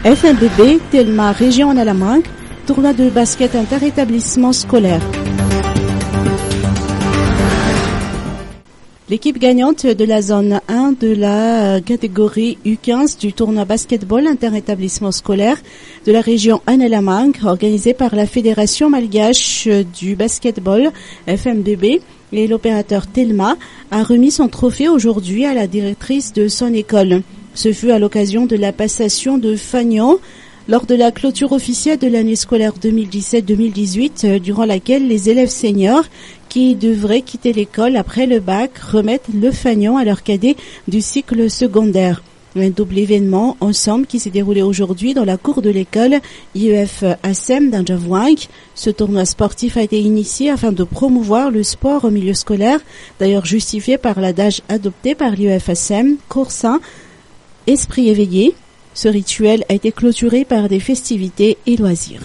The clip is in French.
FMBB, Telma Région en Alamanque, tournoi de basket inter-établissement scolaire. L'équipe gagnante de la zone 1 de la catégorie U15 du tournoi basketball inter-établissement scolaire de la région Anne-Alamanque, organisé par la Fédération malgache du basketball FMBB et l'opérateur Telma, a remis son trophée aujourd'hui à la directrice de son école. Ce fut à l'occasion de la passation de fanion lors de la clôture officielle de l'année scolaire 2017-2018, durant laquelle les élèves seniors qui devraient quitter l'école après le bac remettent le fanion à leurs cadets du cycle secondaire. Un double événement ensemble qui s'est déroulé aujourd'hui dans la cour de l'école IEF ASEM d'Anjavouank. Ce tournoi sportif a été initié afin de promouvoir le sport au milieu scolaire, d'ailleurs justifié par l'adage adopté par l'IEF ASEM, cours sain, esprit éveillé. Ce rituel a été clôturé par des festivités et loisirs.